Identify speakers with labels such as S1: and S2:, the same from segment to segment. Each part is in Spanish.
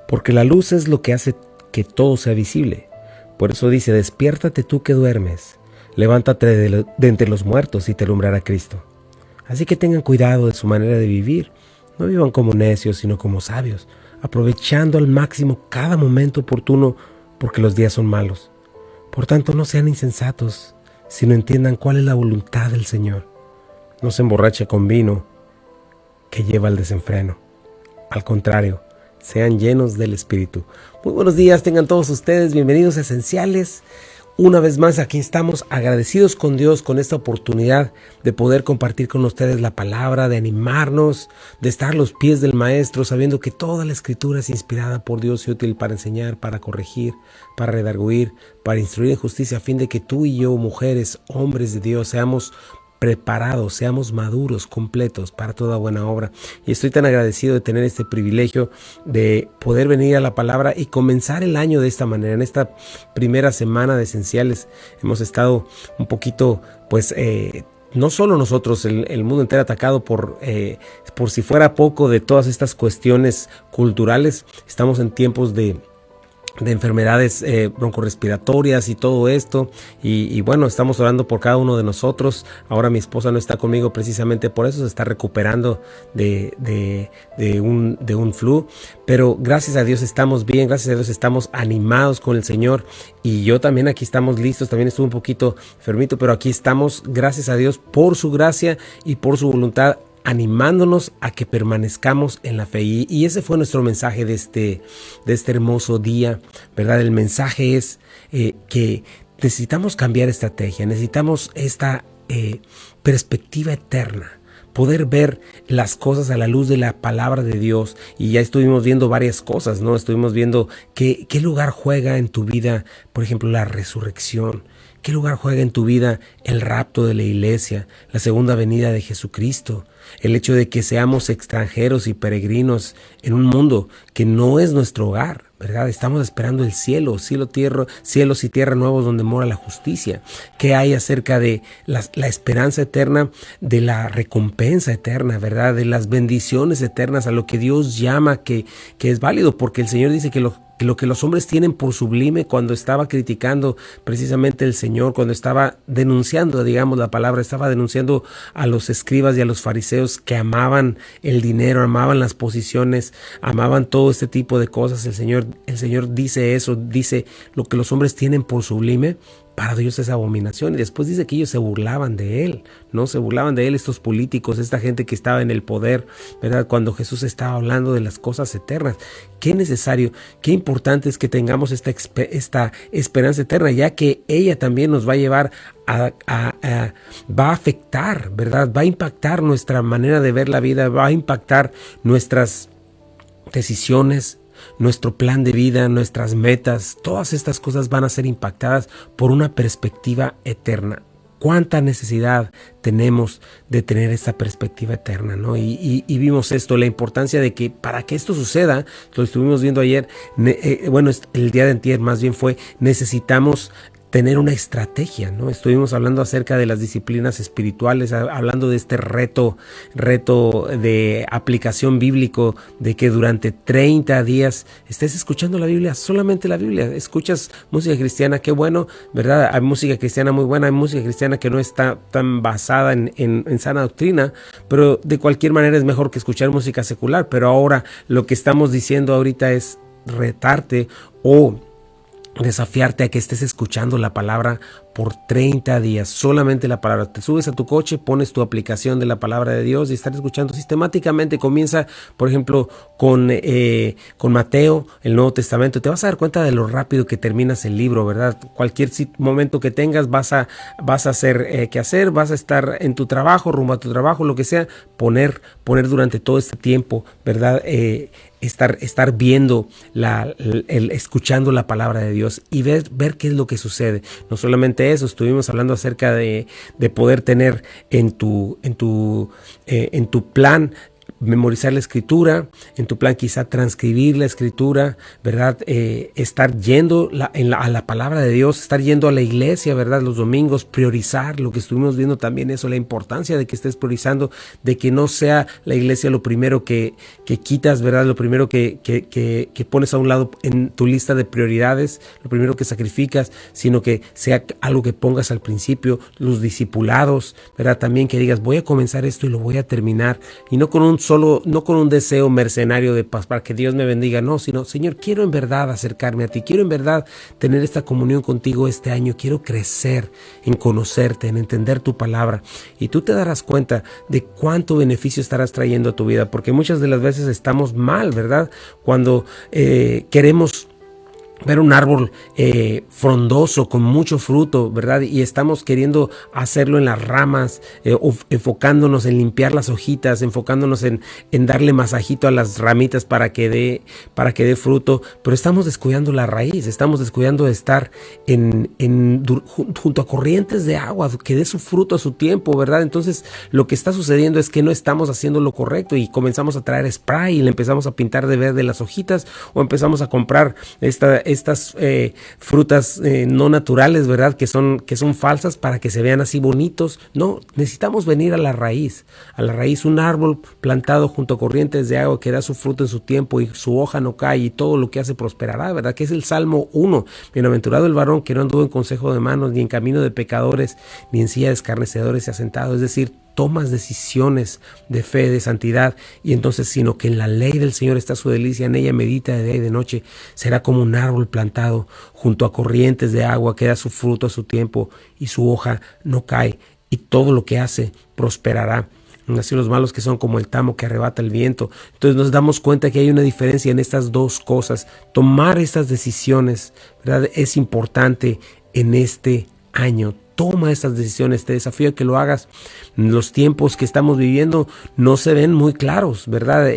S1: porque la luz es lo que hace que todo sea visible. Por eso dice: despiértate tú que duermes, levántate de entre los muertos y te alumbrará Cristo. Así que tengan cuidado de su manera de vivir. No vivan como necios, sino como sabios, aprovechando al máximo cada momento oportuno, porque los días son malos. Por tanto, no sean insensatos, sino entiendan cuál es la voluntad del Señor. No se emborrache con vino que lleva al desenfreno. Al contrario, sean llenos del Espíritu. Muy buenos días tengan todos ustedes, bienvenidos a Esenciales. Una vez más aquí estamos agradecidos con Dios con esta oportunidad de poder compartir con ustedes la palabra, de animarnos, de estar a los pies del Maestro, sabiendo que toda la Escritura es inspirada por Dios y útil para enseñar, para corregir, para redarguir, para instruir en justicia, a fin de que tú y yo, mujeres, hombres de Dios, seamos preparados, seamos maduros, completos para toda buena obra. Y estoy tan agradecido de tener este privilegio de poder venir a la palabra y comenzar el año de esta manera. En esta primera semana de Esenciales hemos estado un poquito, no solo nosotros, el mundo entero atacado por si fuera poco de todas estas cuestiones culturales. Estamos en tiempos de enfermedades broncorespiratorias y todo esto, y bueno, estamos orando por cada uno de nosotros. Ahora mi esposa no está conmigo precisamente por eso, se está recuperando de un flu, pero gracias a Dios estamos bien, gracias a Dios estamos animados con el Señor, y yo también aquí estamos listos. También estuve un poquito enfermito, pero aquí estamos, gracias a Dios por su gracia y por su voluntad, animándonos a que permanezcamos en la fe. Y ese fue nuestro mensaje de este hermoso día, ¿verdad? El mensaje es que necesitamos cambiar estrategia, necesitamos esta perspectiva eterna, poder ver las cosas a la luz de la palabra de Dios. Y ya estuvimos viendo varias cosas, ¿no? Estuvimos viendo qué lugar juega en tu vida, por ejemplo, la resurrección. ¿Qué lugar juega en tu vida el rapto de la iglesia, la segunda venida de Jesucristo? El hecho de que seamos extranjeros y peregrinos en un mundo que no es nuestro hogar, ¿verdad? Estamos esperando el cielo, cielos y tierra nuevos donde mora la justicia. ¿Qué hay acerca de la esperanza eterna, de la recompensa eterna, ¿verdad? De las bendiciones eternas, a lo que Dios llama que es válido, porque el Señor dice que lo que los hombres tienen por sublime, cuando estaba criticando precisamente el Señor, cuando estaba denunciando, digamos la palabra, estaba denunciando a los escribas y a los fariseos que amaban el dinero, amaban las posiciones, amaban todo este tipo de cosas. El Señor dice eso, dice lo que los hombres tienen por sublime, para Dios es abominación. Y después dice que ellos se burlaban de Él, ¿no? Se burlaban de Él, estos políticos, esta gente que estaba en el poder, ¿verdad? Cuando Jesús estaba hablando de las cosas eternas. Qué necesario, qué importante es que tengamos esta esperanza eterna, ya que ella también nos va a llevar va a afectar, ¿verdad? Va a impactar nuestra manera de ver la vida, va a impactar nuestras decisiones, nuestro plan de vida, nuestras metas. Todas estas cosas van a ser impactadas por una perspectiva eterna. ¿Cuánta necesidad tenemos de tener esta perspectiva eterna, ¿no? Y vimos esto, la importancia de que para que esto suceda, lo estuvimos viendo ayer, el día de antier más bien fue, necesitamos tener una estrategia, ¿no? Estuvimos hablando acerca de las disciplinas espirituales, hablando de este reto de aplicación bíblico, de que durante 30 días estés escuchando la Biblia, solamente la Biblia. Escuchas música cristiana, qué bueno, ¿verdad? Hay música cristiana muy buena, hay música cristiana que no está tan basada en sana doctrina, pero de cualquier manera es mejor que escuchar música secular. Pero ahora lo que estamos diciendo ahorita es retarte o desafiarte a que estés escuchando la palabra por 30 días, solamente la palabra. Te subes a tu coche, pones tu aplicación de la palabra de Dios y estar escuchando sistemáticamente. Comienza, por ejemplo, con Mateo, el Nuevo Testamento. Te vas a dar cuenta de lo rápido que terminas el libro, ¿verdad? Cualquier momento que tengas vas a hacer qué hacer, vas a estar en tu trabajo, rumbo a tu trabajo, lo que sea, poner durante todo este tiempo, ¿verdad? Estar viendo, escuchando la palabra de Dios y ver qué es lo que sucede. No solamente eso, estuvimos hablando acerca de poder tener en tu plan memorizar la escritura, en tu plan quizá transcribir la escritura, ¿verdad? Estar yendo a la palabra de Dios, estar yendo a la iglesia, ¿verdad? Los domingos, priorizar lo que estuvimos viendo también eso, la importancia de que estés priorizando, de que no sea la iglesia lo primero que quitas, ¿verdad? Lo primero que pones a un lado en tu lista de prioridades, lo primero que sacrificas, sino que sea algo que pongas al principio, los discipulados, ¿verdad? También que digas, voy a comenzar esto y lo voy a terminar, y no con un deseo mercenario de paz para que Dios me bendiga, no, sino, Señor, quiero en verdad acercarme a ti, quiero en verdad tener esta comunión contigo este año, quiero crecer en conocerte, en entender tu palabra, y tú te darás cuenta de cuánto beneficio estarás trayendo a tu vida, porque muchas de las veces estamos mal, ¿verdad? Cuando queremos ver un árbol frondoso con mucho fruto, ¿verdad? Y estamos queriendo hacerlo en las ramas, enfocándonos en limpiar las hojitas, enfocándonos en darle masajito a las ramitas para que dé fruto, pero estamos descuidando la raíz, estamos descuidando de estar junto a corrientes de agua, que dé su fruto a su tiempo, ¿verdad? Entonces lo que está sucediendo es que no estamos haciendo lo correcto y comenzamos a traer spray y le empezamos a pintar de verde las hojitas, o empezamos a comprar estas frutas no naturales, ¿verdad? Que son falsas para que se vean así bonitos. No, necesitamos venir a la raíz, un árbol plantado junto a corrientes de agua que da su fruto en su tiempo y su hoja no cae y todo lo que hace prosperará, ¿verdad? Que es el Salmo 1. Bienaventurado el varón que no anduvo en consejo de manos, ni en camino de pecadores, ni en silla de escarnecedores se ha sentado. Es decir, tomas decisiones de fe, de santidad, y entonces, sino que en la ley del Señor está su delicia, en ella medita de día y de noche. Será como un árbol plantado junto a corrientes de agua que da su fruto a su tiempo y su hoja no cae, y todo lo que hace prosperará. Así los malos que son como el tamo que arrebata el viento. Entonces nos damos cuenta que hay una diferencia en estas dos cosas. Tomar estas decisiones, ¿verdad? Es importante en este año. Toma estas decisiones, te desafío a que lo hagas. Los tiempos que estamos viviendo no se ven muy claros, ¿verdad?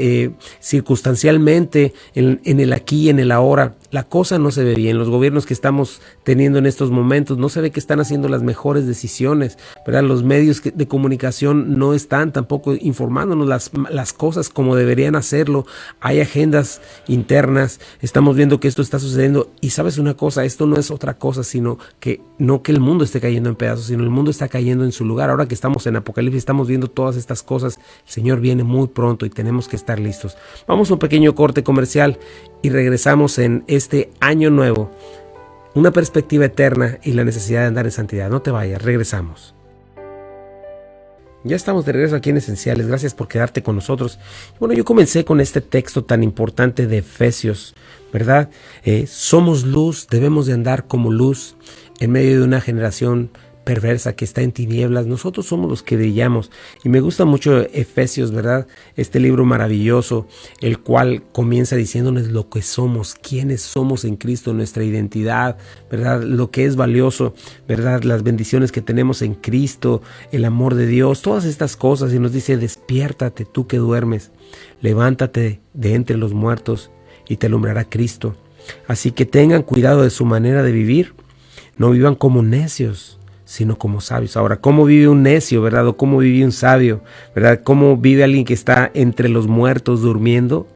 S1: Circunstancialmente, en el aquí y en el ahora, la cosa no se ve bien. Los gobiernos que estamos teniendo en estos momentos no se ve que están haciendo las mejores decisiones, ¿verdad? Los medios de comunicación no están tampoco informándonos las cosas como deberían hacerlo. Hay agendas internas, estamos viendo que esto está sucediendo, y sabes una cosa, esto no es otra cosa, sino que no que el mundo esté cayendo en pedazos, sino el mundo está cayendo en su lugar. Ahora que estamos en Apocalipsis, estamos viendo todas estas cosas. El Señor viene muy pronto y tenemos que estar listos. Vamos a un pequeño corte comercial y regresamos en este año nuevo. Una perspectiva eterna y la necesidad de andar en santidad. No te vayas, regresamos. Ya estamos de regreso aquí en Esenciales. Gracias por quedarte con nosotros. Bueno, yo comencé con este texto tan importante de Efesios, ¿verdad? Somos luz, debemos de andar como luz en medio de una generación perversa que está en tinieblas. Nosotros somos los que brillamos, y me gusta mucho Efesios, ¿verdad? Este libro maravilloso, el cual comienza diciéndonos lo que somos, quiénes somos en Cristo, nuestra identidad, ¿verdad? Lo que es valioso, ¿verdad? Las bendiciones que tenemos en Cristo, el amor de Dios, todas estas cosas, y nos dice, despiértate tú que duermes, levántate de entre los muertos y te alumbrará Cristo. Así que tengan cuidado de su manera de vivir, no vivan como necios, sino como sabios. Ahora, ¿cómo vive un necio, verdad? ¿O cómo vive un sabio, verdad? ¿Cómo vive alguien que está entre los muertos durmiendo?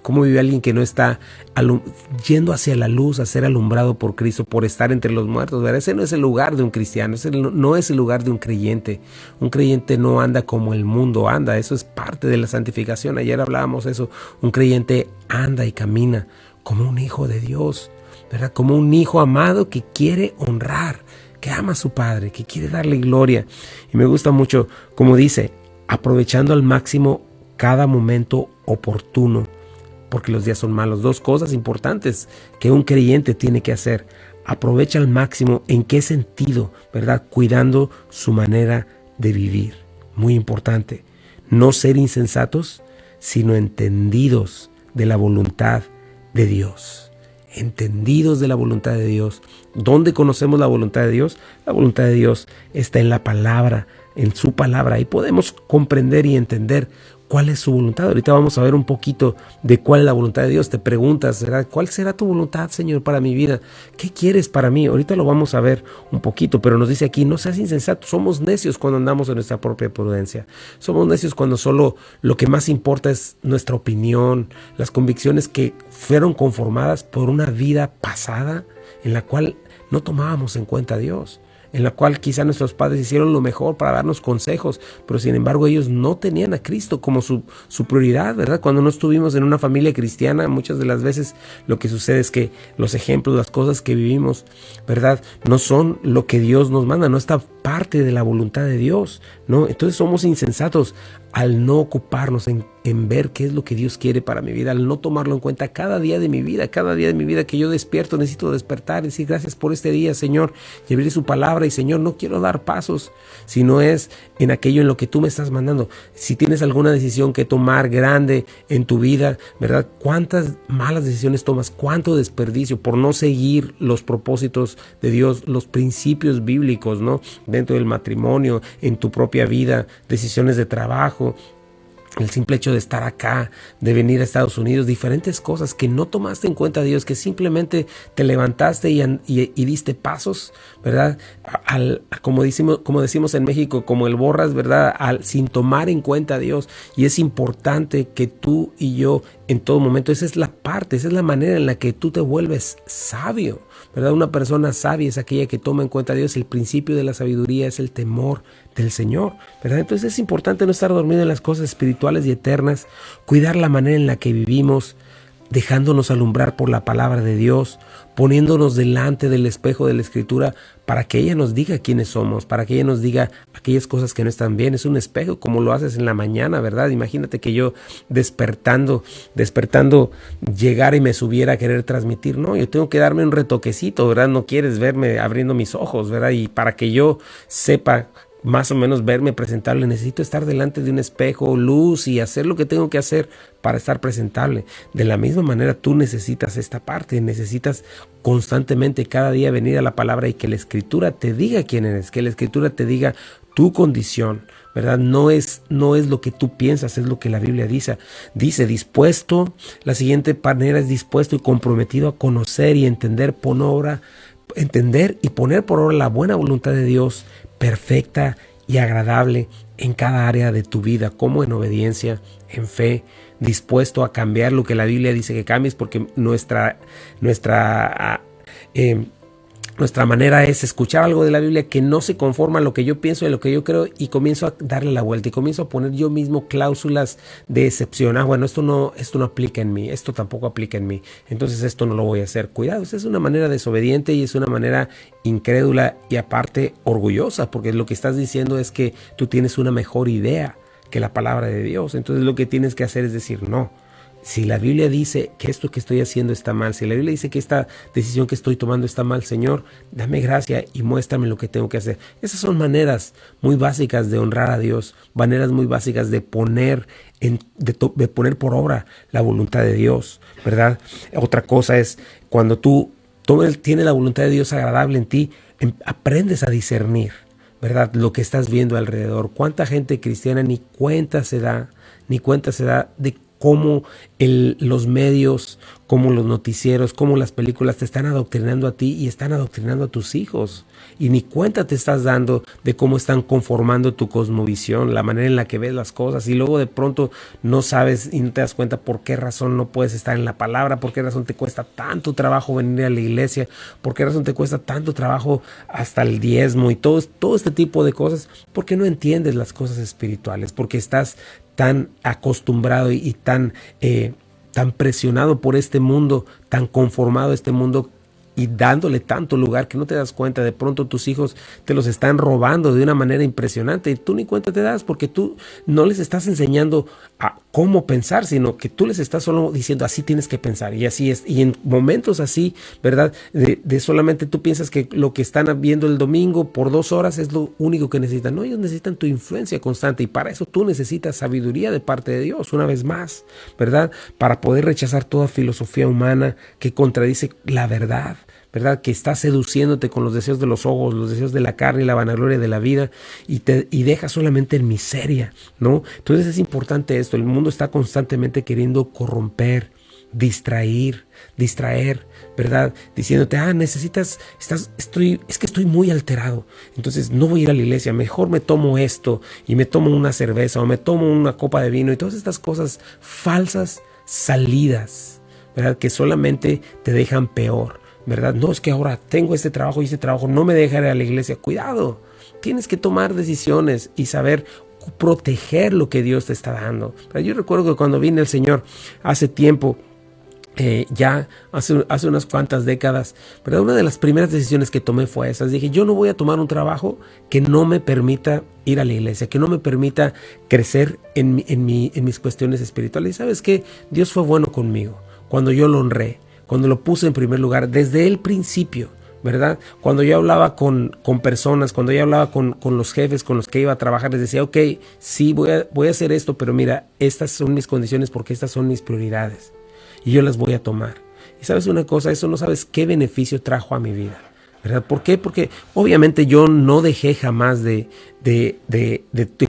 S1: ¿Cómo vive alguien que no está yendo hacia la luz, a ser alumbrado por Cristo, por estar entre los muertos? ¿Verdad? Ese no es el lugar de un cristiano, no es el lugar de un creyente. Un creyente no anda como el mundo anda, eso es parte de la santificación. Ayer hablábamos eso, un creyente anda y camina como un hijo de Dios, ¿verdad? Como un hijo amado que quiere honrar, que ama a su Padre, que quiere darle gloria. Y me gusta mucho como dice, aprovechando al máximo cada momento oportuno, porque los días son malos. Dos cosas importantes que un creyente tiene que hacer. Aprovecha al máximo. ¿En qué sentido? ¿Verdad? Cuidando su manera de vivir. Muy importante. No ser insensatos, sino entendidos de la voluntad de Dios. Entendidos de la voluntad de Dios. ¿Dónde conocemos la voluntad de Dios? La voluntad de Dios está en la palabra, en su palabra. Ahí podemos comprender y entender cuál es su voluntad. Ahorita vamos a ver un poquito de cuál es la voluntad de Dios. Te preguntas, ¿verdad? ¿Cuál será tu voluntad, Señor, para mi vida? ¿Qué quieres para mí? Ahorita lo vamos a ver un poquito, pero nos dice aquí, no seas insensato. Somos necios cuando andamos en nuestra propia prudencia. Somos necios cuando solo lo que más importa es nuestra opinión, las convicciones que fueron conformadas por una vida pasada en la cual no tomábamos en cuenta a Dios, en la cual quizá nuestros padres hicieron lo mejor para darnos consejos, pero sin embargo ellos no tenían a Cristo como su prioridad, ¿verdad? Cuando no estuvimos en una familia cristiana, muchas de las veces lo que sucede es que los ejemplos, las cosas que vivimos, ¿verdad? No son lo que Dios nos manda, no está parte de la voluntad de Dios, ¿no? Entonces somos insensatos al no ocuparnos en ver qué es lo que Dios quiere para mi vida, al no tomarlo en cuenta cada día de mi vida que yo despierto, necesito despertar y decir gracias por este día, Señor, y abrir su palabra y Señor, no quiero dar pasos, sino es en aquello en lo que tú me estás mandando. Si tienes alguna decisión que tomar grande en tu vida, ¿verdad? ¿Cuántas malas decisiones tomas? ¿Cuánto desperdicio por no seguir los propósitos de Dios, los principios bíblicos, ¿no? Dentro del matrimonio, en tu propia vida, decisiones de trabajo, el simple hecho de estar acá, de venir a Estados Unidos, diferentes cosas que no tomaste en cuenta, Dios, que simplemente te levantaste y diste pasos, ¿verdad? Como decimos en México, como el borras, ¿verdad? Sin tomar en cuenta a Dios. Y es importante que tú y yo en todo momento, esa es la manera en la que tú te vuelves sabio, ¿verdad? Una persona sabia es aquella que toma en cuenta a Dios. El principio de la sabiduría es el temor del Señor, ¿verdad? Entonces es importante no estar dormido en las cosas espirituales y eternas, cuidar la manera en la que vivimos, dejándonos alumbrar por la palabra de Dios, poniéndonos delante del espejo de la Escritura para que ella nos diga quiénes somos, para que ella nos diga aquellas cosas que no están bien. Es un espejo como lo haces en la mañana, ¿verdad? Imagínate que yo despertando, llegara y me subiera a querer transmitir. No, yo tengo que darme un retoquecito, ¿verdad? No quieres verme abriendo mis ojos, ¿verdad? Y para que yo sepa más o menos verme presentable, necesito estar delante de un espejo, luz y hacer lo que tengo que hacer para estar presentable. De la misma manera tú necesitas esta parte, necesitas constantemente cada día venir a la palabra y que la Escritura te diga quién eres, que la Escritura te diga tu condición, ¿verdad? No es lo que tú piensas, es lo que la Biblia dice. Dice dispuesto, la siguiente manera es dispuesto y comprometido a conocer y entender y poner por obra la buena voluntad de Dios, perfecta y agradable en cada área de tu vida, como en obediencia, en fe, dispuesto a cambiar lo que la Biblia dice que cambies, porque nuestra manera es escuchar algo de la Biblia que no se conforma a lo que yo pienso y a lo que yo creo, y comienzo a darle la vuelta y comienzo a poner yo mismo cláusulas de excepción. Bueno, esto no aplica en mí, esto tampoco aplica en mí, entonces esto no lo voy a hacer. Cuidado, esa es una manera desobediente y es una manera incrédula y aparte orgullosa, porque lo que estás diciendo es que tú tienes una mejor idea que la palabra de Dios. Entonces lo que tienes que hacer es decir no. Si la Biblia dice que esto que estoy haciendo está mal, si la Biblia dice que esta decisión que estoy tomando está mal, Señor, dame gracia y muéstrame lo que tengo que hacer. Esas son maneras muy básicas de honrar a Dios, maneras muy básicas de poner por obra la voluntad de Dios, ¿verdad? Otra cosa es cuando tú tienes la voluntad de Dios agradable en ti, aprendes a discernir, ¿verdad? Lo que estás viendo alrededor. ¿Cuánta gente cristiana ni cuenta se da de cómo los medios, cómo los noticieros, cómo las películas te están adoctrinando a ti y están adoctrinando a tus hijos? Y ni cuenta te estás dando de cómo están conformando tu cosmovisión, la manera en la que ves las cosas, y luego de pronto no sabes y no te das cuenta por qué razón no puedes estar en la palabra, por qué razón te cuesta tanto trabajo venir a la iglesia, por qué razón te cuesta tanto trabajo hasta el diezmo y todo este tipo de cosas, porque no entiendes las cosas espirituales, porque estás tan acostumbrado y tan presionado por este mundo, tan conformado a este mundo y dándole tanto lugar que no te das cuenta. De pronto tus hijos te los están robando de una manera impresionante y tú ni cuenta te das, porque tú no les estás enseñando a cómo pensar, sino que tú les estás solo diciendo así tienes que pensar y así es. Y en momentos así, ¿verdad? De solamente tú piensas que lo que están viendo el domingo por 2 horas es lo único que necesitan. No, ellos necesitan tu influencia constante y para eso tú necesitas sabiduría de parte de Dios, una vez más, ¿verdad? Para poder rechazar toda filosofía humana que contradice la verdad, ¿verdad? Que está seduciéndote con los deseos de los ojos, los deseos de la carne y la vanagloria de la vida, y deja solamente en miseria, ¿no? Entonces es importante esto. El mundo está constantemente queriendo corromper, distraer, ¿verdad? Diciéndote, es que estoy muy alterado, entonces no voy a ir a la iglesia, mejor me tomo esto, y me tomo una cerveza, o me tomo una copa de vino, y todas estas cosas falsas salidas, ¿verdad? Que solamente te dejan peor, ¿verdad? No, es que ahora tengo este trabajo y este trabajo no me deja ir a la iglesia. Cuidado, tienes que tomar decisiones y saber proteger lo que Dios te está dando. Yo recuerdo que cuando vine al Señor hace tiempo, ya hace unas cuantas décadas, ¿verdad? Una de las primeras decisiones que tomé fue esa. Dije, yo no voy a tomar un trabajo que no me permita ir a la iglesia, que no me permita crecer en mis cuestiones espirituales. Y ¿sabes qué? Dios fue bueno conmigo cuando yo lo honré, cuando lo puse en primer lugar desde el principio, ¿verdad? Cuando yo hablaba con personas, cuando yo hablaba con los jefes con los que iba a trabajar, les decía, ok, sí, voy a hacer esto, pero mira, estas son mis condiciones porque estas son mis prioridades. Y yo las voy a tomar. Y sabes una cosa, eso no sabes qué beneficio trajo a mi vida, ¿verdad? ¿Por qué? Porque obviamente yo no dejé jamás de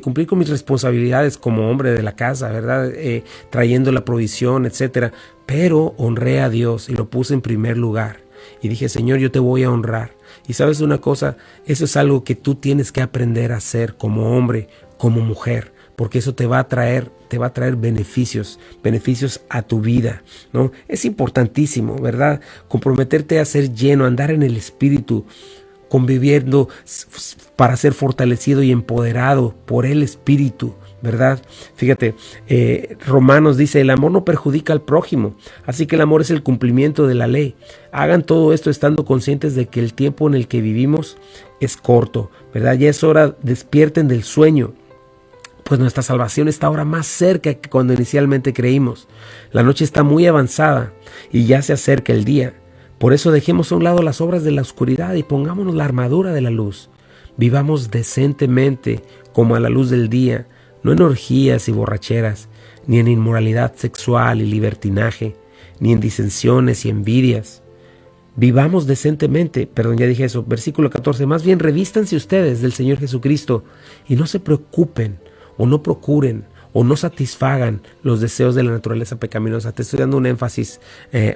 S1: cumplir con mis responsabilidades como hombre de la casa, ¿verdad? Trayendo la provisión, etcétera. Pero honré a Dios y lo puse en primer lugar. Y dije, Señor, yo te voy a honrar. Y sabes una cosa, eso es algo que tú tienes que aprender a hacer como hombre, como mujer, porque eso te va a traer beneficios a tu vida, ¿no? Es importantísimo, ¿verdad? Comprometerte a ser lleno, andar en el Espíritu, conviviendo para ser fortalecido y empoderado por el Espíritu, ¿verdad? Fíjate, Romanos dice, el amor no perjudica al prójimo, así que el amor es el cumplimiento de la ley. Hagan todo esto estando conscientes de que el tiempo en el que vivimos es corto, ¿verdad? Ya es hora, despierten del sueño, pues nuestra salvación está ahora más cerca que cuando inicialmente creímos. La noche está muy avanzada y ya se acerca el día. Por eso dejemos a un lado las obras de la oscuridad y pongámonos la armadura de la luz. Vivamos decentemente como a la luz del día, no en orgías y borracheras, ni en inmoralidad sexual y libertinaje, ni en disensiones y envidias. Vivamos decentemente, ya dije eso, versículo 14, más bien revístanse ustedes del Señor Jesucristo y no se preocupen o no procuren o no satisfagan los deseos de la naturaleza pecaminosa. Te estoy dando un énfasis,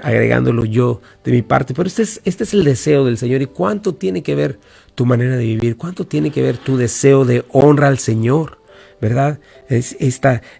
S1: agregándolo yo de mi parte, pero este es el deseo del Señor. ¿Y cuánto tiene que ver tu manera de vivir? ¿Cuánto tiene que ver tu deseo de honra al Señor? ¿Verdad? Es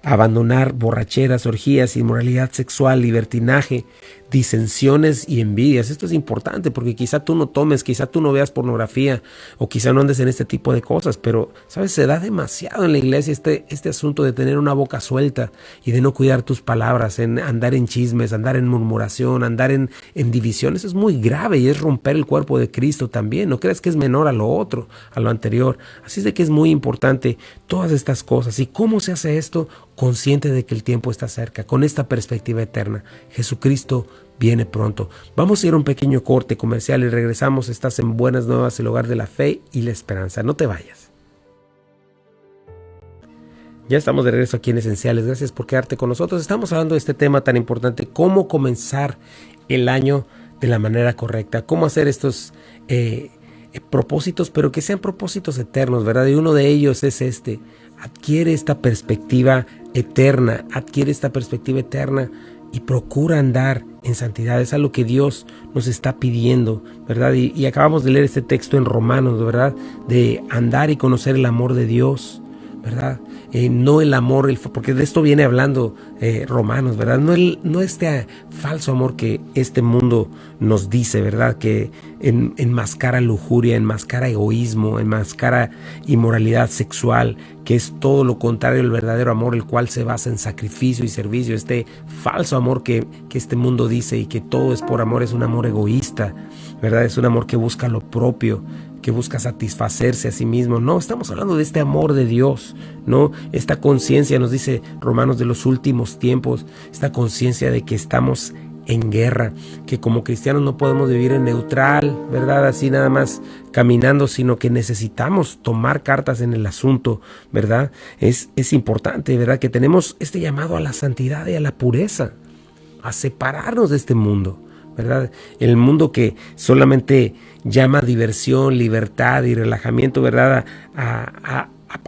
S1: abandonar borracheras, orgías, inmoralidad sexual, libertinaje, disensiones y envidias. Esto es importante porque quizá tú no tomes, quizá tú no veas pornografía o quizá no andes en este tipo de cosas, pero, ¿sabes? Se da demasiado en la iglesia este asunto de tener una boca suelta y de no cuidar tus palabras, en andar en chismes, andar en murmuración, andar en divisiones. Es muy grave y es romper el cuerpo de Cristo también. No creas que es menor a lo otro, a lo anterior. Así es de que es muy importante todas estas cosas. ¿Y cómo se hace esto? Consciente de que el tiempo está cerca, con esta perspectiva eterna. Jesucristo viene pronto. Vamos a ir a un pequeño corte comercial y regresamos. Estás en Buenas Nuevas, el hogar de la fe y la esperanza. No te vayas. Ya estamos de regreso aquí en Esenciales. Gracias por quedarte con nosotros. Estamos hablando de este tema tan importante, cómo comenzar el año de la manera correcta, cómo hacer estos propósitos, pero que sean propósitos eternos, ¿verdad? Y uno de ellos es adquiere esta perspectiva eterna, y procura andar en santidad. Es algo que Dios nos está pidiendo, ¿verdad? Y acabamos de leer este texto en Romanos, ¿verdad? De andar y conocer el amor de Dios, ¿verdad? No el amor, porque de esto viene hablando Romanos, ¿verdad? No este falso amor que este mundo nos dice, ¿verdad? Que enmascara lujuria, enmascara egoísmo, enmascara inmoralidad sexual, que es todo lo contrario al verdadero amor, el cual se basa en sacrificio y servicio. Este falso amor que este mundo dice y que todo es por amor, es un amor egoísta, ¿verdad? Es un amor que busca lo propio, que busca satisfacerse a sí mismo. No, estamos hablando de este amor de Dios, ¿no? Esta conciencia, nos dice Romanos, de los últimos tiempos, esta conciencia de que estamos en guerra, que como cristianos no podemos vivir en neutral, ¿verdad? Así nada más caminando, sino que necesitamos tomar cartas en el asunto, ¿verdad? Es importante, ¿verdad? Que tenemos este llamado a la santidad y a la pureza, a separarnos de este mundo, ¿verdad? El mundo que solamente llama diversión, libertad y relajamiento, ¿verdad?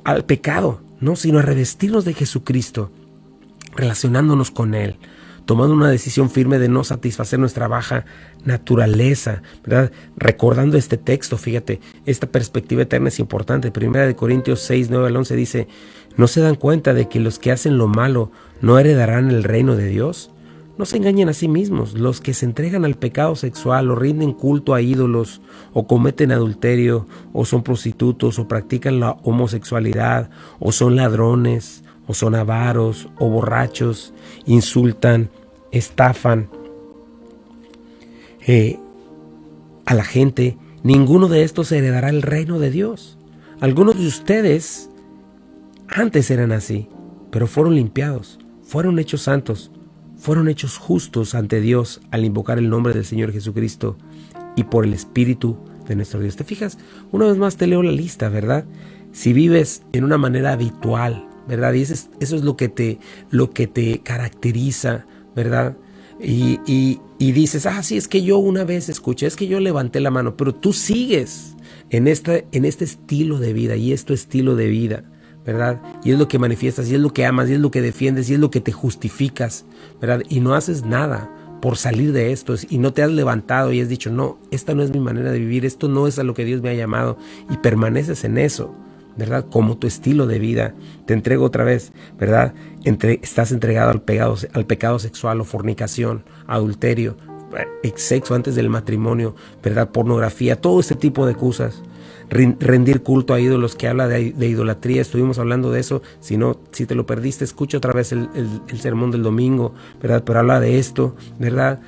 S1: Al pecado, no, sino a revestirnos de Jesucristo, relacionándonos con Él, tomando una decisión firme de no satisfacer nuestra baja naturaleza, ¿verdad? Recordando este texto, fíjate, esta perspectiva eterna es importante. 1 Corintios 6, 9 al 11 dice: ¿no se dan cuenta de que los que hacen lo malo no heredarán el reino de Dios? No se engañen a sí mismos. Los que se entregan al pecado sexual o rinden culto a ídolos o cometen adulterio o son prostitutos o practican la homosexualidad o son ladrones o son avaros o borrachos, insultan, estafan a la gente, ninguno de estos heredará el reino de Dios. Algunos de ustedes antes eran así, pero fueron limpiados, fueron hechos santos, fueron hechos justos ante Dios al invocar el nombre del Señor Jesucristo y por el Espíritu de nuestro Dios. ¿Te fijas? Una vez más te leo la lista, ¿verdad? Si vives en una manera habitual, ¿verdad? Y eso es lo que te caracteriza, ¿verdad? Y dices, sí, es que yo una vez escuché, es que yo levanté la mano, pero tú sigues en este estilo de vida, y es tu estilo de vida, ¿verdad? Y es lo que manifiestas, y es lo que amas, y es lo que defiendes, y es lo que te justificas, ¿verdad? Y no haces nada por salir de esto, y no te has levantado y has dicho, no, esta no es mi manera de vivir, esto no es a lo que Dios me ha llamado, y permaneces en eso, ¿verdad? Como tu estilo de vida. Te entrego otra vez, ¿verdad? Estás entregado al pecado sexual o fornicación, adulterio, sexo antes del matrimonio, ¿verdad? Pornografía, todo este tipo de cosas. Rendir culto a ídolos, que habla de idolatría. Estuvimos hablando de eso. Si te lo perdiste, escucha otra vez el sermón del domingo, ¿verdad? Pero habla de esto, ¿verdad?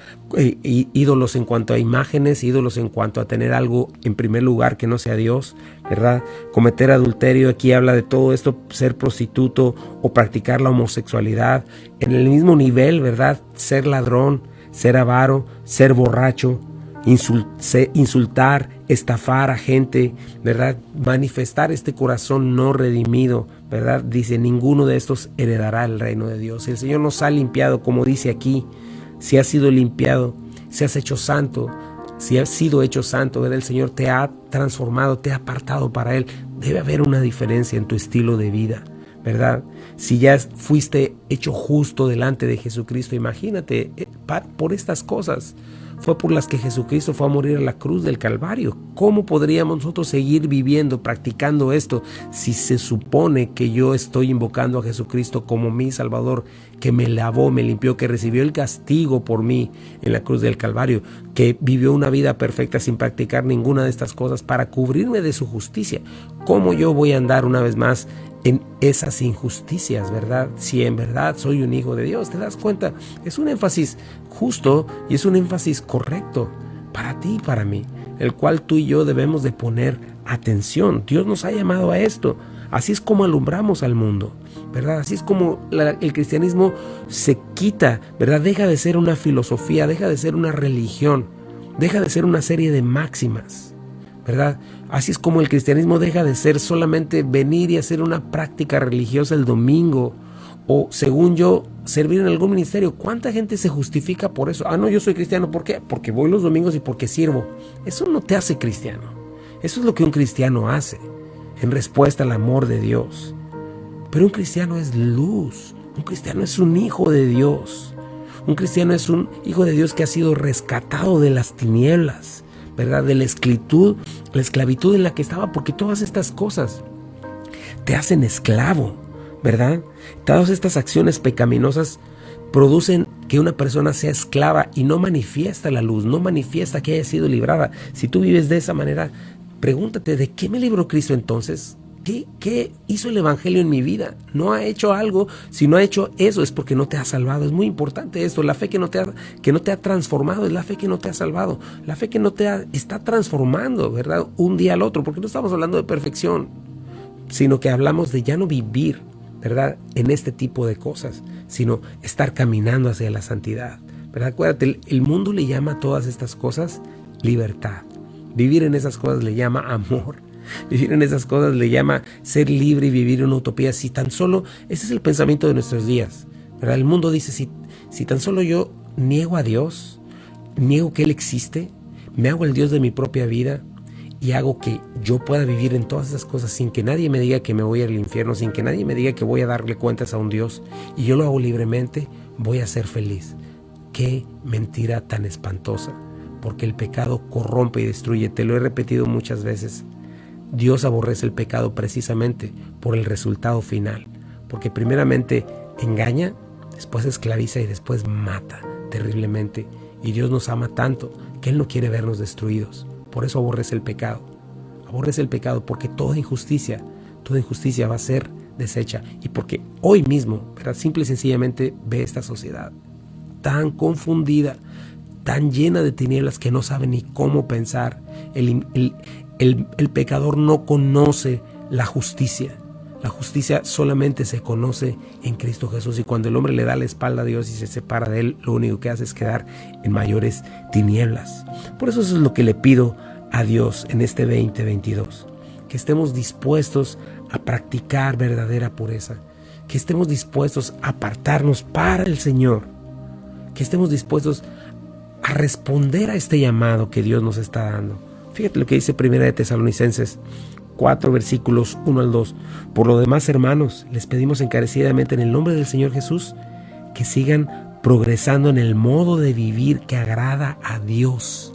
S1: Ídolos en cuanto a imágenes, ídolos en cuanto a tener algo en primer lugar que no sea Dios, ¿verdad? Cometer adulterio, aquí habla de todo esto, ser prostituto o practicar la homosexualidad. En el mismo nivel, ¿verdad? Ser ladrón, ser avaro, ser borracho, insultar, estafar a gente, ¿verdad? Manifestar este corazón no redimido, ¿verdad? Dice, ninguno de estos heredará el reino de Dios. El Señor nos ha limpiado, como dice aquí. Si has sido limpiado, si has hecho santo, si has sido hecho santo, ¿verdad? El Señor te ha transformado, te ha apartado para Él. Debe haber una diferencia en tu estilo de vida, ¿verdad? Si ya fuiste hecho justo delante de Jesucristo, imagínate, por estas cosas fue por las que Jesucristo fue a morir a la cruz del Calvario. ¿Cómo podríamos nosotros seguir viviendo, practicando esto, si se supone que yo estoy invocando a Jesucristo como mi Salvador, que me lavó, me limpió, que recibió el castigo por mí en la cruz del Calvario, que vivió una vida perfecta sin practicar ninguna de estas cosas para cubrirme de su justicia? ¿Cómo yo voy a andar una vez más en esas injusticias, verdad? Si en verdad soy un hijo de Dios, ¿te das cuenta? Es un énfasis justo y es un énfasis correcto para ti y para mí, el cual tú y yo debemos de poner atención. Dios nos ha llamado a esto. Así es como alumbramos al mundo, ¿verdad? Así es como el cristianismo se quita, ¿verdad? Deja de ser una filosofía, deja de ser una religión, deja de ser una serie de máximas, ¿verdad? Así es como el cristianismo deja de ser solamente venir y hacer una práctica religiosa el domingo, o según yo, servir en algún ministerio. ¿Cuánta gente se justifica por eso? No, yo soy cristiano. ¿Por qué? Porque voy los domingos y porque sirvo. Eso no te hace cristiano. Eso es lo que un cristiano hace en respuesta al amor de Dios. Pero un cristiano es luz. Un cristiano es un hijo de Dios. Un cristiano es un hijo de Dios que ha sido rescatado de las tinieblas, ¿verdad? De la esclavitud en la que estaba, porque todas estas cosas te hacen esclavo, ¿verdad? Todas estas acciones pecaminosas producen que una persona sea esclava y no manifiesta la luz, no manifiesta que haya sido librada. Si tú vives de esa manera, pregúntate, ¿de qué me libró Cristo entonces? ¿Qué hizo el Evangelio en mi vida? No ha hecho algo. Si no ha hecho eso es porque no te ha salvado. Es muy importante esto. La fe que no te ha transformado es la fe que no te ha salvado. La fe que no te está transformando, ¿verdad? Un día al otro, porque no estamos hablando de perfección, sino que hablamos de ya no vivir, ¿verdad?, en este tipo de cosas, sino estar caminando hacia la santidad, ¿verdad? Acuérdate, el mundo le llama a todas estas cosas libertad. Vivir en esas cosas le llama amor. Vivir en esas cosas le llama ser libre y vivir una utopía. Si tan solo, ese es el pensamiento de nuestros días, ¿verdad? El mundo dice, si tan solo yo niego a Dios, niego que Él existe, me hago el Dios de mi propia vida y hago que yo pueda vivir en todas esas cosas sin que nadie me diga que me voy al infierno, sin que nadie me diga que voy a darle cuentas a un Dios, y yo lo hago libremente, voy a ser feliz. Qué mentira tan espantosa, porque el pecado corrompe y destruye. Te lo he repetido muchas veces. Dios aborrece el pecado precisamente por el resultado final, porque primeramente engaña, después esclaviza y después mata terriblemente. Y Dios nos ama tanto que Él no quiere vernos destruidos. Por eso aborrece el pecado. Aborrece el pecado porque toda injusticia va a ser deshecha. Y porque hoy mismo, ¿verdad?, simple y sencillamente ve esta sociedad tan confundida, tan llena de tinieblas que no sabe ni cómo pensar. El pecador no conoce la justicia. La justicia solamente se conoce en Cristo Jesús, y cuando el hombre le da la espalda a Dios y se separa de Él, lo único que hace es quedar en mayores tinieblas. Por eso es lo que le pido a Dios en este 2022, que estemos dispuestos a practicar verdadera pureza, que estemos dispuestos a apartarnos para el Señor, que estemos dispuestos a responder a este llamado que Dios nos está dando. Fíjate lo que dice 1 de Tesalonicenses 4, versículos 1 al 2. Por lo demás, hermanos, les pedimos encarecidamente en el nombre del Señor Jesús que sigan progresando en el modo de vivir que agrada a Dios,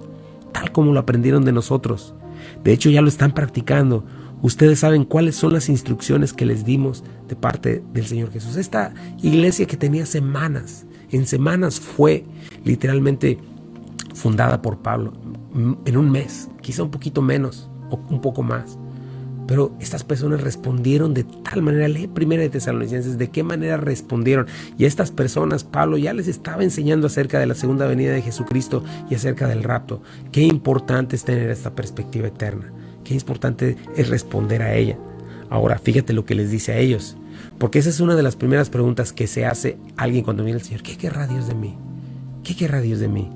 S1: tal como lo aprendieron de nosotros. De hecho, ya lo están practicando. Ustedes saben cuáles son las instrucciones que les dimos de parte del Señor Jesús. Esta iglesia que tenía semanas, en semanas fue literalmente fundada por Pablo, en un mes, quizá un poquito menos o un poco más. Pero estas personas respondieron de tal manera. Lee 1 de Tesalonicenses, de qué manera respondieron. Y a estas personas Pablo ya les estaba enseñando acerca de la segunda venida de Jesucristo y acerca del rapto. Qué importante es tener esta perspectiva eterna. Qué importante es responder a ella. Ahora, fíjate lo que les dice a ellos, porque esa es una de las primeras preguntas que se hace alguien cuando viene al Señor. ¿Qué querrá Dios de mí? ¿Qué querrá Dios de mí?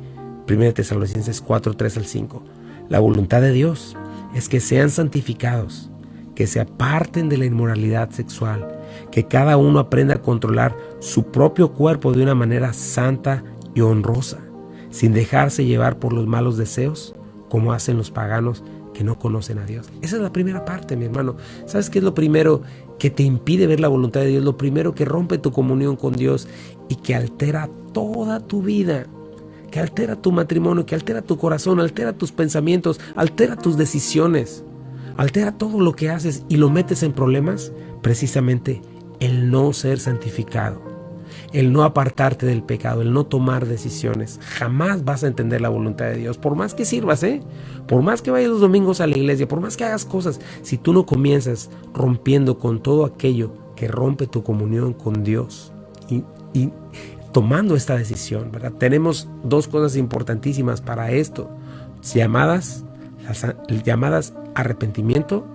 S1: 1 de Tesalonicenses 4, 3 al 5. La voluntad de Dios es que sean santificados, que se aparten de la inmoralidad sexual, que cada uno aprenda a controlar su propio cuerpo de una manera santa y honrosa, sin dejarse llevar por los malos deseos, como hacen los paganos que no conocen a Dios. Esa es la primera parte, mi hermano. ¿Sabes qué es lo primero que te impide ver la voluntad de Dios? Lo primero que rompe tu comunión con Dios y que altera toda tu vida, que altera tu matrimonio, que altera tu corazón, altera tus pensamientos, altera tus decisiones, altera todo lo que haces y lo metes en problemas. Precisamente el no ser santificado, el no apartarte del pecado, el no tomar decisiones. Jamás vas a entender la voluntad de Dios, por más que sirvas, por más que vayas los domingos a la iglesia, por más que hagas cosas. Si tú no comienzas rompiendo con todo aquello que rompe tu comunión con Dios y tomando esta decisión, ¿verdad? Tenemos dos cosas importantísimas para esto, llamadas arrepentimiento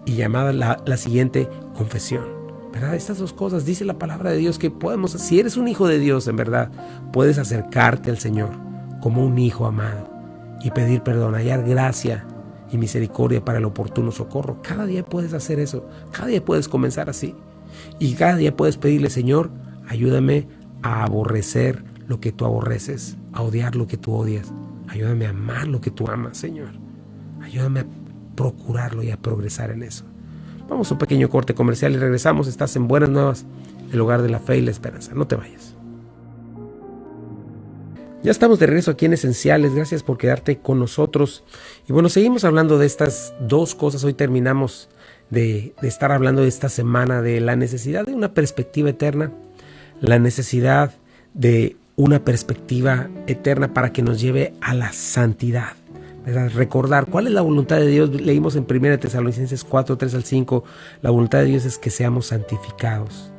S1: y llamada la siguiente, confesión, ¿verdad? Estas dos cosas, dice la palabra de Dios que podemos, si eres un hijo de Dios en verdad, puedes acercarte al Señor como un hijo amado y pedir perdón, hallar gracia y misericordia para el oportuno socorro. Cada día puedes hacer eso, cada día puedes comenzar así, y cada día puedes pedirle: Señor, ayúdame a aborrecer lo que tú aborreces, a odiar lo que tú odias, ayúdame a amar lo que tú amas, Señor. Ayúdame a procurarlo y a progresar en eso. Vamos a un pequeño corte comercial y regresamos. Estás en Buenas Nuevas, el hogar de la fe y la esperanza. No te vayas. Ya estamos de regreso aquí en Esenciales. Gracias por quedarte con nosotros. Y bueno, seguimos hablando de estas dos cosas. Hoy terminamos de estar hablando de esta semana de la necesidad de una perspectiva eterna, la necesidad de una perspectiva eterna para que nos lleve a la santidad. Recordar cuál es la voluntad de Dios. Leímos en 1 Tesalonicenses 4, 3 al 5. La voluntad de Dios es que seamos santificados.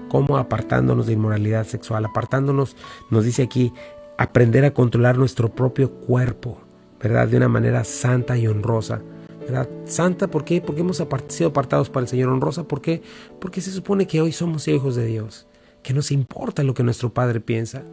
S1: ¿Cómo? Apartándonos de inmoralidad sexual, apartándonos, nos dice aquí, aprender a controlar nuestro propio cuerpo, ¿verdad? De una manera santa y honrosa, ¿verdad? Santa, ¿por qué? Porque hemos sido apartados para el Señor. Honrosa, ¿por qué? Porque se supone que hoy somos hijos de Dios, que nos importa lo que nuestro Padre piensa,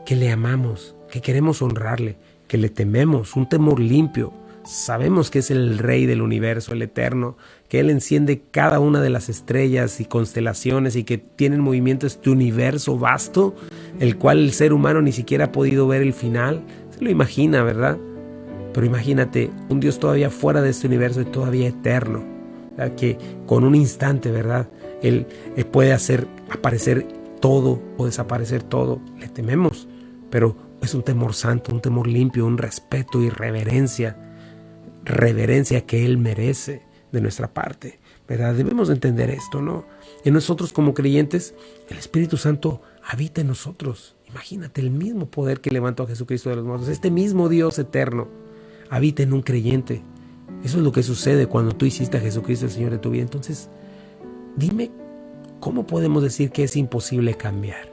S1: que le amamos, que queremos honrarle, que le tememos, un temor limpio. Sabemos que es el Rey del universo, el Eterno, que Él enciende cada una de las estrellas y constelaciones y que tiene en movimiento este universo vasto, el cual el ser humano ni siquiera ha podido ver el final. lo imagina, ¿verdad? Pero imagínate, un Dios todavía fuera de este universo y todavía eterno, ¿verdad? Que con un instante, ¿verdad? Él puede hacer aparecer todo o desaparecer todo. Le tememos, pero es un temor santo, un temor limpio, un respeto y reverencia que Él merece de nuestra parte, ¿verdad? Debemos entender esto, ¿no? Y nosotros como creyentes, el Espíritu Santo habita en nosotros. Imagínate el mismo poder que levantó a Jesucristo de los muertos, este mismo Dios eterno habita en un creyente. Eso es lo que sucede cuando tú hiciste a Jesucristo el Señor de tu vida. Entonces, dime, ¿cómo podemos decir que es imposible cambiar?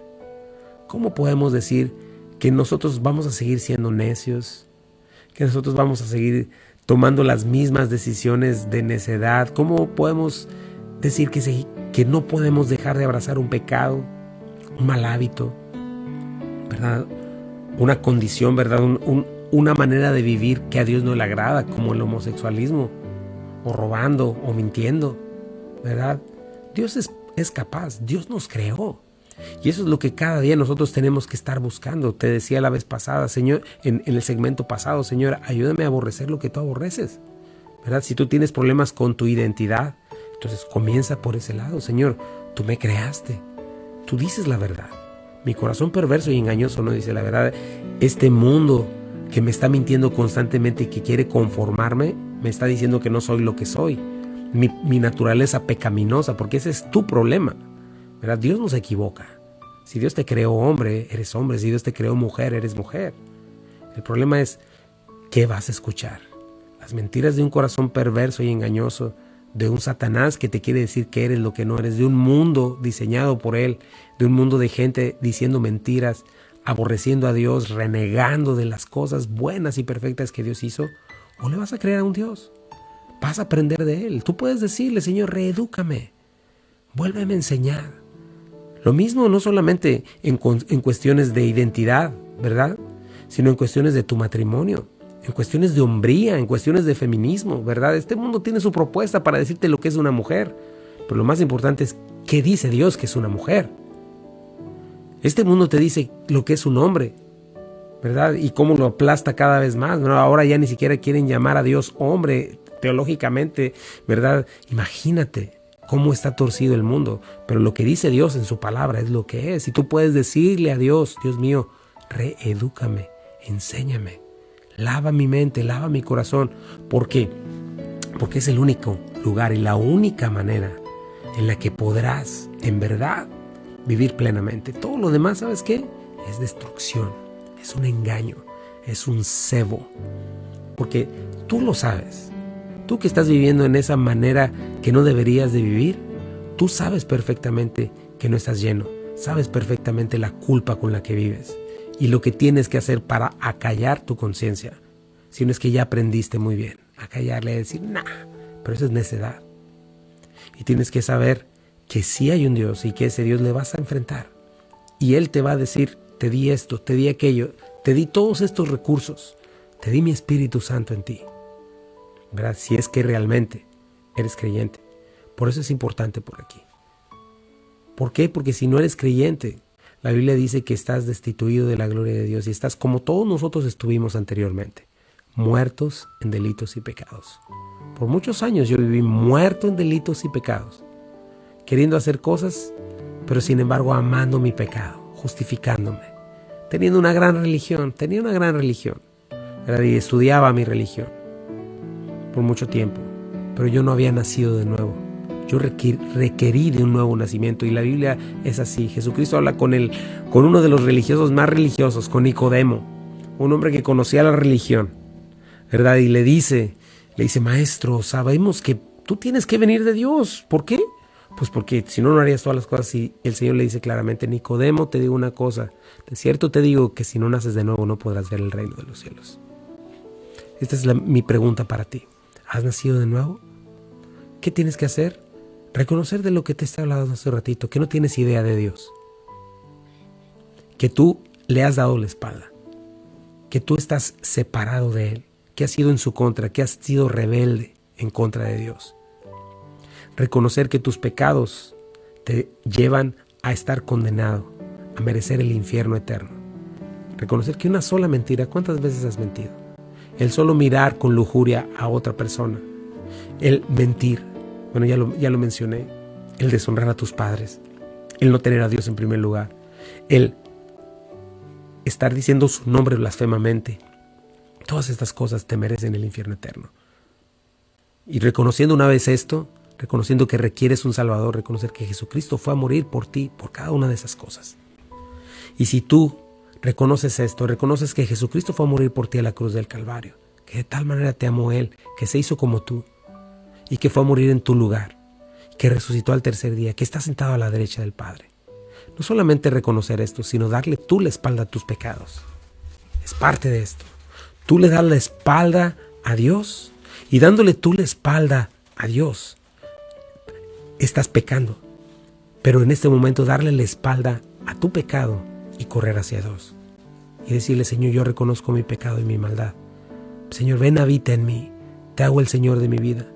S1: ¿Cómo podemos decir que nosotros vamos a seguir siendo necios? Que nosotros vamos a seguir tomando las mismas decisiones de necedad. ¿Cómo podemos decir que no podemos dejar de abrazar un pecado, un mal hábito, ¿verdad? Una condición, ¿verdad? Una manera de vivir que a Dios no le agrada, como el homosexualismo, o robando, o mintiendo, ¿verdad? Dios es capaz, Dios nos creó. Y eso es lo que cada día nosotros tenemos que estar buscando. Te decía la vez pasada, Señor, en el segmento pasado, Señor, ayúdame a aborrecer lo que tú aborreces, ¿verdad? Si tú tienes problemas con tu identidad, entonces comienza por ese lado. Señor, tú me creaste, tú dices la verdad. Mi corazón perverso y engañoso no dice la verdad. Este mundo que me está mintiendo constantemente y que quiere conformarme, me está diciendo que no soy lo que soy. Mi naturaleza pecaminosa, porque ese es tu problema, ¿verdad? Dios no se equivoca. Si Dios te creó hombre, eres hombre. Si Dios te creó mujer, eres mujer. El problema es, ¿qué vas a escuchar? Las mentiras de un corazón perverso y engañoso, de un Satanás que te quiere decir que eres lo que no eres, de un mundo diseñado por él, de un mundo de gente diciendo mentiras, aborreciendo a Dios, renegando de las cosas buenas y perfectas que Dios hizo. ¿O le vas a creer a un Dios? Vas a aprender de él. Tú puedes decirle, Señor, reedúcame, vuélveme a enseñar. Lo mismo no solamente en cuestiones de identidad, ¿verdad? Sino en cuestiones de tu matrimonio, en cuestiones de hombría, en cuestiones de feminismo, ¿verdad? Este mundo tiene su propuesta para decirte lo que es una mujer, pero lo más importante es qué dice Dios que es una mujer. Este mundo te dice lo que es un hombre, ¿verdad? Y cómo lo aplasta cada vez más, ¿no? Ahora ya ni siquiera quieren llamar a Dios hombre teológicamente, ¿verdad? Imagínate cómo está torcido el mundo, pero lo que dice Dios en su palabra es lo que es. Y tú puedes decirle a Dios, Dios mío, reedúcame, enséñame, lava mi mente, lava mi corazón. ¿Por qué? Porque es el único lugar y la única manera en la que podrás, en verdad, vivir plenamente. Todo lo demás, ¿sabes qué? Es destrucción, es un engaño, es un cebo. Porque tú lo sabes. Tú que estás viviendo en esa manera que no deberías de vivir, tú sabes perfectamente que no estás lleno. Sabes perfectamente la culpa con la que vives y lo que tienes que hacer para acallar tu conciencia. Si no es que ya aprendiste muy bien, acallarle y decir, nah, pero eso es necedad. Y tienes que saber que sí hay un Dios y que ese Dios le vas a enfrentar. Y Él te va a decir, te di esto, te di aquello, te di todos estos recursos, te di mi Espíritu Santo en ti, ¿verdad? Si es que realmente eres creyente. Por eso es importante por aquí. ¿Por qué? Porque si no eres creyente, la Biblia dice que estás destituido de la gloria de Dios y estás como todos nosotros estuvimos anteriormente, muertos en delitos y pecados. Por muchos años yo viví muerto en delitos y pecados, queriendo hacer cosas, pero sin embargo amando mi pecado, justificándome, teniendo una gran religión, ¿verdad? Y estudiaba mi religión por mucho tiempo, pero yo no había nacido de nuevo. Yo requerí de un nuevo nacimiento y la Biblia es así. Jesucristo habla con uno de los religiosos más religiosos, con Nicodemo, un hombre que conocía la religión, ¿verdad? Y le dice, maestro, sabemos que tú tienes que venir de Dios. ¿Por qué? Pues porque si no, no harías todas las cosas. Y el Señor le dice claramente, Nicodemo, te digo una cosa, de cierto te digo que si no naces de nuevo no podrás ver el reino de los cielos. Esta es mi pregunta para ti. ¿Has nacido de nuevo? ¿Qué tienes que hacer? Reconocer de lo que te está hablando hace ratito, que no tienes idea de Dios, que tú le has dado la espalda, que tú estás separado de Él, que has sido en su contra, que has sido rebelde en contra de Dios. Reconocer que tus pecados te llevan a estar condenado, a merecer el infierno eterno. Reconocer que una sola mentira, ¿cuántas veces has mentido? El solo mirar con lujuria a otra persona. El mentir, bueno, ya lo mencioné. El deshonrar a tus padres. El no tener a Dios en primer lugar. El estar diciendo su nombre blasfemamente. Todas estas cosas te merecen el infierno eterno. Y reconociendo una vez esto, reconociendo que requieres un Salvador, reconocer que Jesucristo fue a morir por ti, por cada una de esas cosas. Y si tú reconoces esto, reconoces que Jesucristo fue a morir por ti a la cruz del Calvario, que de tal manera te amó Él, que se hizo como tú, y que fue a morir en tu lugar, que resucitó al tercer día, que está sentado a la derecha del Padre. No solamente reconocer esto, sino darle tú la espalda a tus pecados. Es parte de esto. Tú le das la espalda a Dios, y dándole tú la espalda a Dios, estás pecando. Pero en este momento darle la espalda a tu pecado y correr hacia Dios. Y decirle: Señor, yo reconozco mi pecado y mi maldad. Señor, ven, habita en mí. Te hago el Señor de mi vida.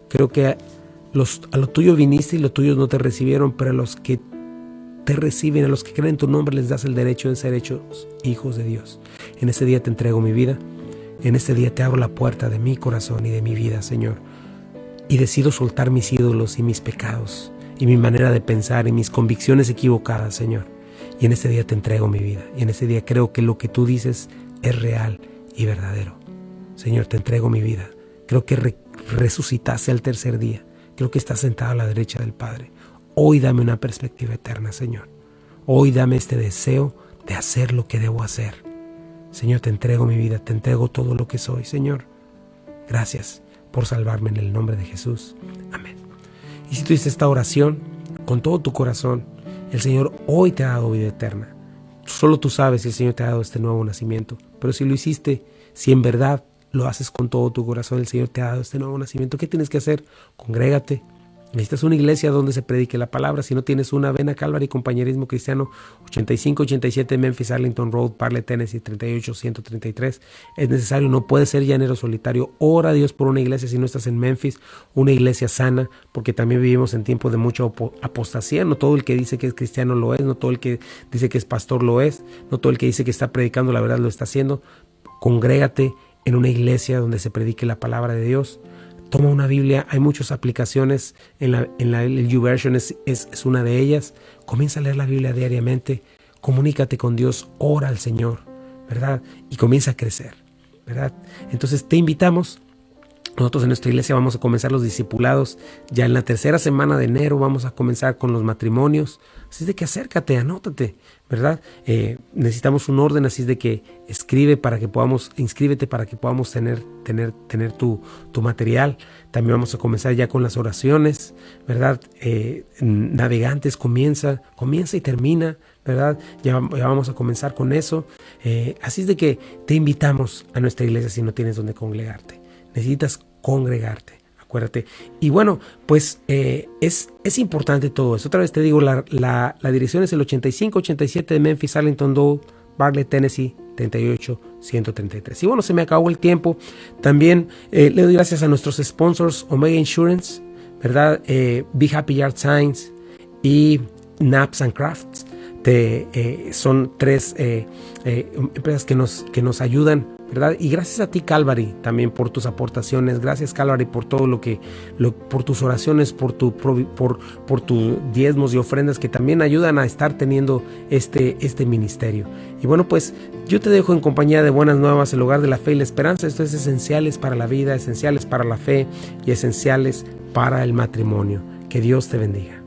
S1: Creo que a lo tuyo viniste y los tuyos no te recibieron, pero a los que te reciben, a los que creen en tu nombre, les das el derecho de ser hechos hijos de Dios. En este día te entrego mi vida. En este día te abro la puerta de mi corazón y de mi vida, Señor. Y decido soltar mis ídolos y mis pecados y mi manera de pensar y mis convicciones equivocadas, Señor. Y en este día te entrego mi vida. Y en este día creo que lo que tú dices es real y verdadero. Señor, te entrego mi vida. Creo que resucitaste al tercer día. Creo que estás sentado a la derecha del Padre. Hoy dame una perspectiva eterna, Señor. Hoy dame este deseo de hacer lo que debo hacer. Señor, te entrego mi vida. Te entrego todo lo que soy, Señor. Gracias por salvarme en el nombre de Jesús. Amén. Y si tú hiciste esta oración con todo tu corazón, el Señor hoy te ha dado vida eterna. Solo tú sabes si el Señor te ha dado este nuevo nacimiento. Pero si lo hiciste, si en verdad lo haces con todo tu corazón, el Señor te ha dado este nuevo nacimiento, ¿qué tienes que hacer? Congrégate. Necesitas una iglesia donde se predique la palabra. Si no tienes una, ven a Calvary Compañerismo Cristiano, 8587 Memphis, Arlington Road, Parle, Tennessee, 38133. Es necesario, no puedes ser llanero solitario. Ora a Dios por una iglesia si no estás en Memphis, una iglesia sana, porque también vivimos en tiempos de mucha apostasía. No todo el que dice que es cristiano lo es, no todo el que dice que es pastor lo es, no todo el que dice que está predicando la verdad lo está haciendo. Congrégate en una iglesia donde se predique la palabra de Dios. Toma una Biblia, hay muchas aplicaciones, el YouVersion es una de ellas. Comienza a leer la Biblia diariamente, comunícate con Dios, ora al Señor, ¿verdad? Y comienza a crecer, ¿verdad? Entonces te invitamos. Nosotros en nuestra iglesia vamos a comenzar los discipulados. Ya en la tercera semana de enero vamos a comenzar con los matrimonios. Así es de que acércate, anótate, ¿verdad? Necesitamos un orden, así es de que inscríbete para que podamos tener tu material. También vamos a comenzar ya con las oraciones, ¿verdad? Navegantes comienza y termina, ¿verdad? Ya vamos a comenzar con eso. Así es de que te invitamos a nuestra iglesia si no tienes donde congregarte. Necesitas congregarte, acuérdate. Y bueno, pues es importante todo eso. Otra vez te digo, la dirección es el 8587 de Memphis, Arlington Road, Bartlett, Tennessee, 38133. Y bueno, se me acabó el tiempo. También le doy gracias a nuestros sponsors, Omega Insurance, ¿verdad? Be Happy Yard Signs y Naps and Crafts. Son tres empresas que nos ayudan, ¿verdad? Y gracias a ti, Calvary, también por tus aportaciones. Gracias, Calvary, por todo por tus oraciones, por tus diezmos y ofrendas que también ayudan a estar teniendo este ministerio. Y bueno, pues yo te dejo en compañía de Buenas Nuevas, el hogar de la fe y la esperanza. Esto es esenciales para la vida, esenciales para la fe y esenciales para el matrimonio. Que Dios te bendiga.